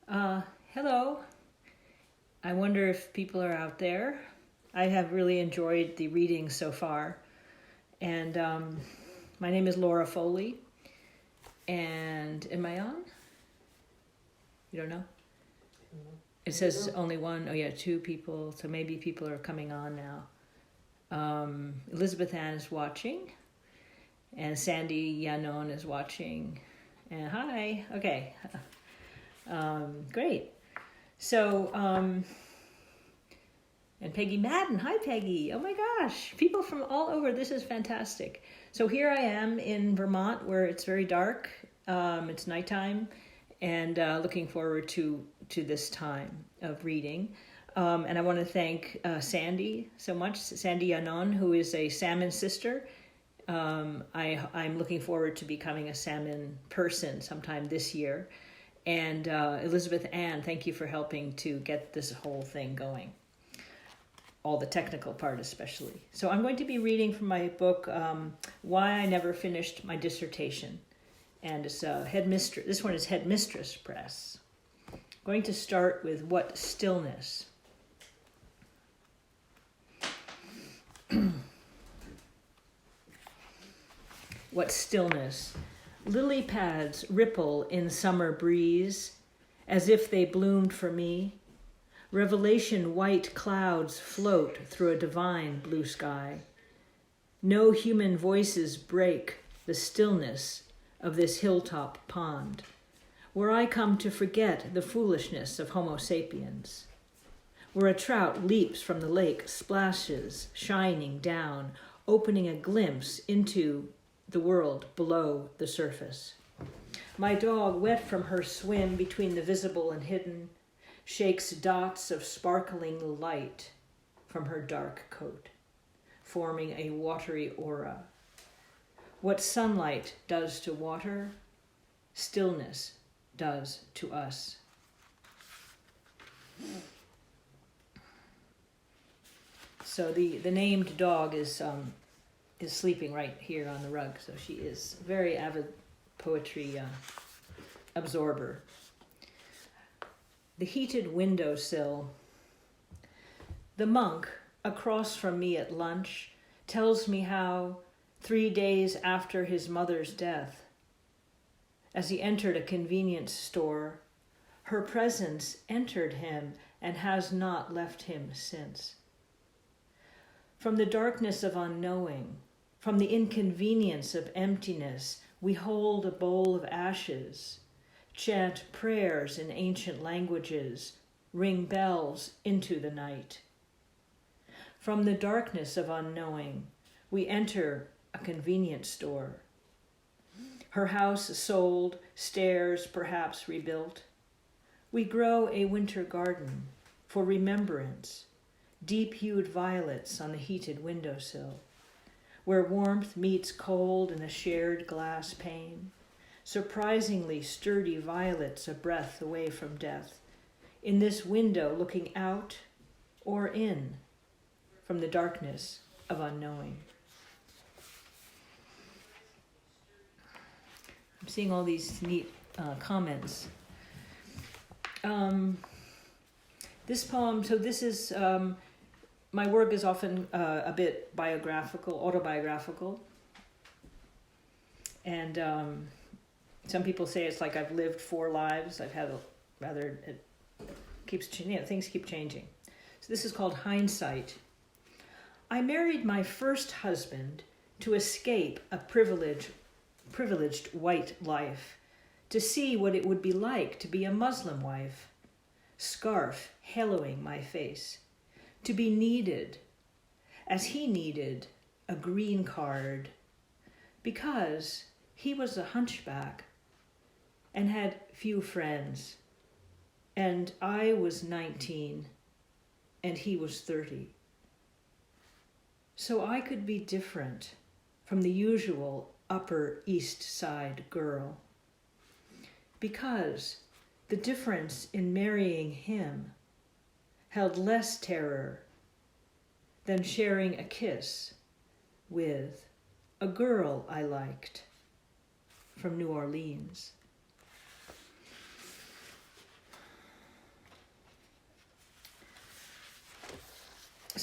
Hello. I wonder if people are out there. I have really enjoyed the reading so far. And my name is Laura Foley. And am I on? You don't know? It says only one. Oh, yeah, two people. So maybe people are coming on now. Elizabeth Ann is watching. And Sandy Yanon is watching. And hi. Okay. Great. So, and Peggy Madden. Hi, Peggy. Oh my gosh. People from all over. This is fantastic. So here I am in Vermont where it's very dark. It's nighttime and looking forward to this time of reading. And I want to thank Sandy so much. Sandy Yanon, who is a salmon sister. I'm looking forward to becoming a salmon person sometime this year. And Elizabeth Ann, thank you for helping to get this whole thing going. All the technical part especially. So I'm going to be reading from my book, Why I Never Finished My Dissertation. And it's Headmistress. This one is Headmistress Press. I'm going to start with What Stillness. What stillness. Lily pads ripple in summer breeze, as if they bloomed for me. Revelation white clouds float through a divine blue sky. No human voices break the stillness of this hilltop pond, where I come to forget the foolishness of Homo sapiens. Where a trout leaps from the lake, splashes, shining down, opening a glimpse into the world below the surface. My dog, wet from her swim between the visible and hidden, shakes dots of sparkling light from her dark coat, forming a watery aura. What sunlight does to water, stillness does to us. So the named dog is sleeping right here on the rug, so she is a very avid poetry absorber. The heated windowsill. The monk across from me at lunch tells me how 3 days after his mother's death, as he entered a convenience store, her presence entered him and has not left him since. From the darkness of unknowing, from the inconvenience of emptiness, we hold a bowl of ashes, chant prayers in ancient languages, ring bells into the night. From the darkness of unknowing, we enter a convenience store. Her house sold, stairs perhaps rebuilt. We grow a winter garden for remembrance, deep-hued violets on the heated windowsill, where warmth meets cold in a shared glass pane, surprisingly sturdy violets a breath away from death, in this window looking out or in from the darkness of unknowing. I'm seeing all these neat comments. This poem, so this is, my work is often a bit biographical, autobiographical. And some people say it's like I've lived 4 lives. I've had it keeps, things keep changing. So this is called Hindsight. I married my first husband to escape a privileged white life, to see what it would be like to be a Muslim wife, scarf haloing my face, to be needed as he needed a green card, because he was a hunchback and had few friends, and I was 19 and he was 30. So I could be different from the usual Upper East Side girl, because the difference in marrying him held less terror than sharing a kiss with a girl I liked from New Orleans.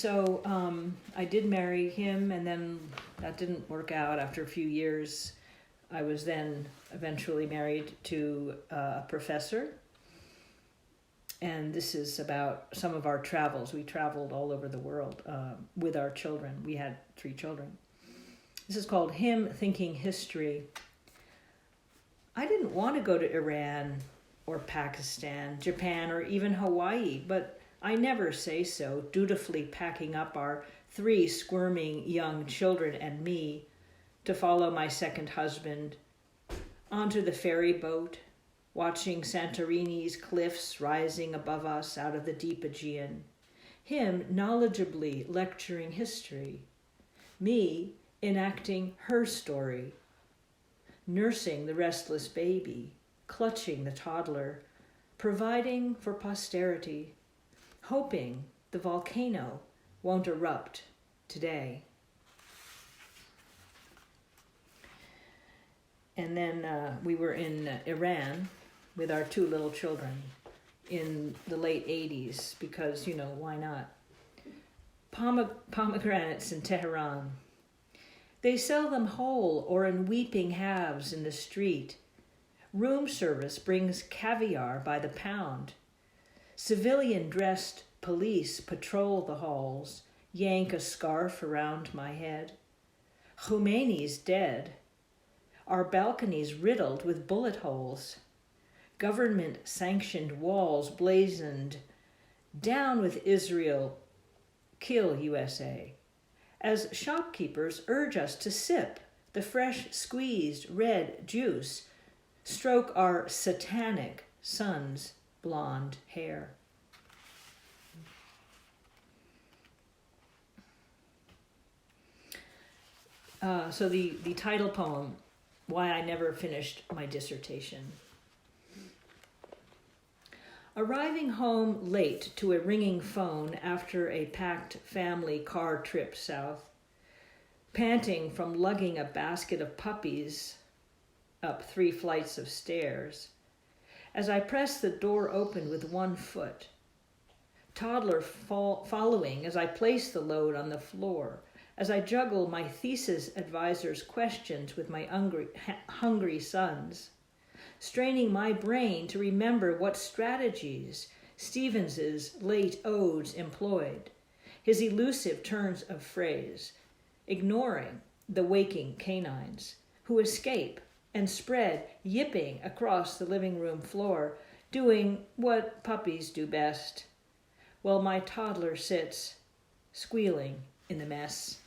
so I did marry him, and then that didn't work out. After a few years, I was then eventually married to a professor. And this is about some of our travels. We traveled all over the world with our children. We had 3 children. This is called Him Thinking History. I didn't want to go to Iran or Pakistan, Japan, or even Hawaii, but I never say so, dutifully packing up our 3 squirming young children and me to follow my second husband onto the ferry boat, watching Santorini's cliffs rising above us out of the deep Aegean. Him knowledgeably lecturing history. Me enacting her story. Nursing the restless baby, clutching the toddler, providing for posterity, hoping the volcano won't erupt today. And then we were in Iran with our 2 little children in the late 80s because, why not? Pomegranates in Tehran. They sell them whole or in weeping halves in the street. Room service brings caviar by the pound. Civilian-dressed police patrol the halls, yank a scarf around my head. Khomeini's dead. Our balconies riddled with bullet holes. Government-sanctioned walls blazoned, "Down with Israel, kill USA," as shopkeepers urge us to sip the fresh squeezed red juice, stroke our satanic son's blonde hair. So the title poem, Why I Never Finished My Dissertation. Arriving home late to a ringing phone after a packed family car trip south, panting from lugging a basket of puppies up 3 flights of stairs, as I press the door open with one foot, toddler following as I place the load on the floor, as I juggle my thesis advisor's questions with my hungry sons, straining my brain to remember what strategies Stevens's late odes employed, his elusive turns of phrase, ignoring the waking canines, who escape and spread, yipping across the living room floor, doing what puppies do best, while my toddler sits, squealing in the mess.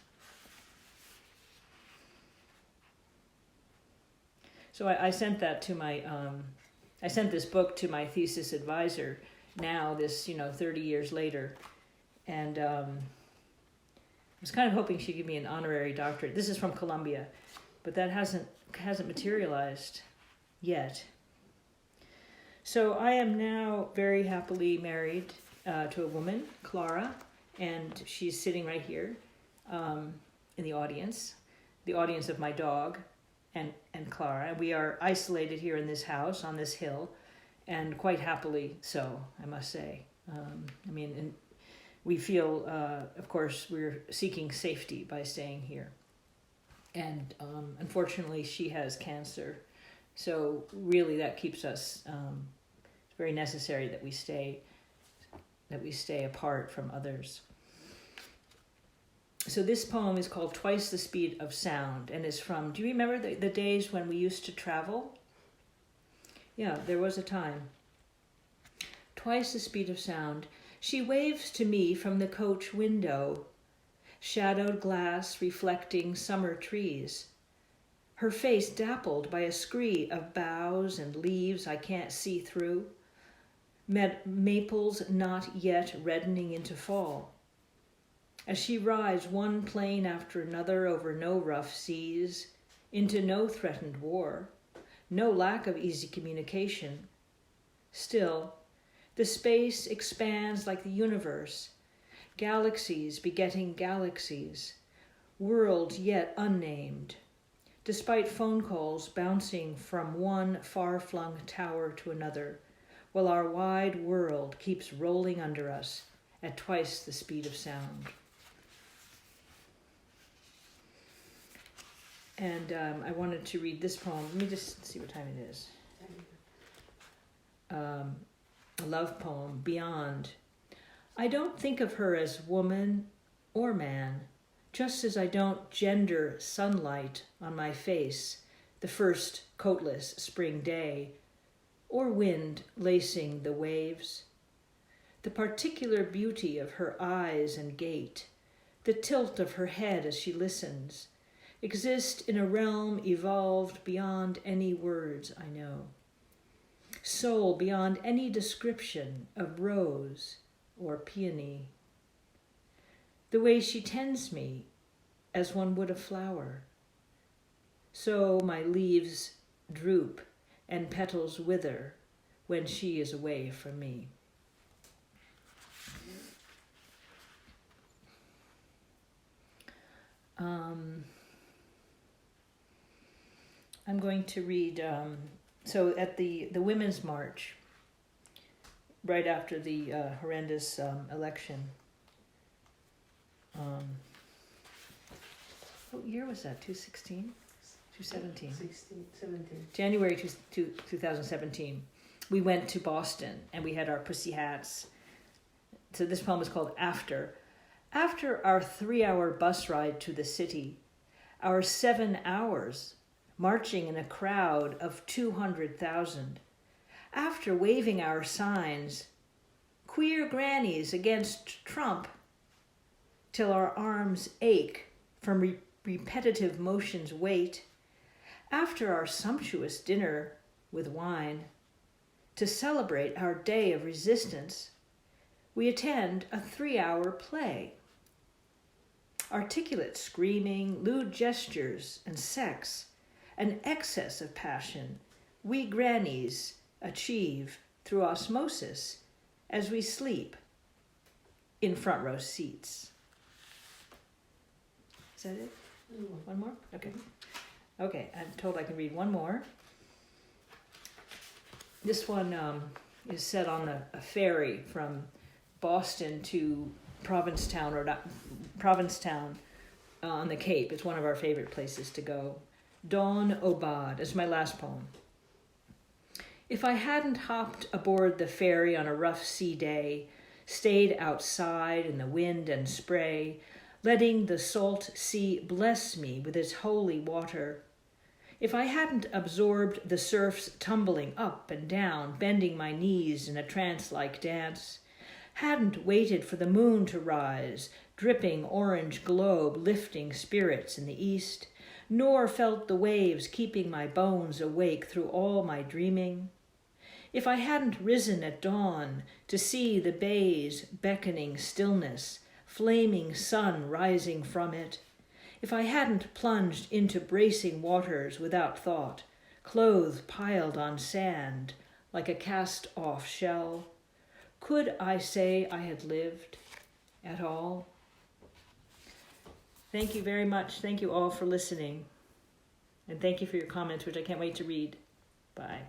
So I sent that to my, I sent this book to my thesis advisor now, this, 30 years later. And I was kind of hoping she'd give me an honorary doctorate. This is from Columbia, but that hasn't materialized yet. So I am now very happily married to a woman, Clara, and she's sitting right here in the audience of my dog. And Clara. We are isolated here in this house on this hill, and quite happily so, I must say. And we feel, of course, we're seeking safety by staying here. And unfortunately, she has cancer, so really that keeps us. It's very necessary that we stay apart from others. So this poem is called Twice the Speed of Sound, and is from, do you remember the days when we used to travel? Yeah, there was a time. Twice the speed of sound. She waves to me from the coach window, shadowed glass reflecting summer trees. Her face dappled by a scree of boughs and leaves I can't see through, maples not yet reddening into fall. As she rides one plane after another over no rough seas, into no threatened war, no lack of easy communication. Still, the space expands like the universe, galaxies begetting galaxies, worlds yet unnamed, despite phone calls bouncing from one far-flung tower to another, while our wide world keeps rolling under us at twice the speed of sound. And I wanted to read this poem. Let me just see what time it is. A love poem, Beyond. I don't think of her as woman or man, just as I don't gender sunlight on my face the first coatless spring day, or wind lacing the waves. The particular beauty of her eyes and gait, the tilt of her head as she listens, exist in a realm evolved beyond any words I know. Soul beyond any description of rose or peony. The way she tends me as one would a flower, so my leaves droop and petals wither when she is away from me. I'm going to read, so at the Women's March, right after the horrendous election, what year was that, 2016? 2017? 17. January 2017. We went to Boston and we had our pussy hats. So this poem is called After. After our 3-hour bus ride to the city, our 7 hours marching in a crowd of 200,000, after waving our signs, queer grannies against Trump, till our arms ache from repetitive motion's weight, after our sumptuous dinner with wine, to celebrate our day of resistance, we attend a 3-hour play. Articulate screaming, lewd gestures, and sex, an excess of passion, we grannies achieve through osmosis as we sleep in front row seats. Is that it? One more? Okay. Okay, I'm told I can read one more. This one is set on a ferry from Boston to Provincetown on the Cape. It's one of our favorite places to go. Dawn Obad is my last poem. If I hadn't hopped aboard the ferry on a rough sea day, stayed outside in the wind and spray, letting the salt sea bless me with its holy water, if I hadn't absorbed the surf's tumbling up and down, bending my knees in a trance-like dance, hadn't waited for the moon to rise, dripping orange globe lifting spirits in the east, nor felt the waves keeping my bones awake through all my dreaming, if I hadn't risen at dawn to see the bay's beckoning stillness, flaming sun rising from it, if I hadn't plunged into bracing waters without thought, clothes piled on sand like a cast-off shell, could I say I had lived at all? Thank you very much. Thank you all for listening. And thank you for your comments, which I can't wait to read. Bye.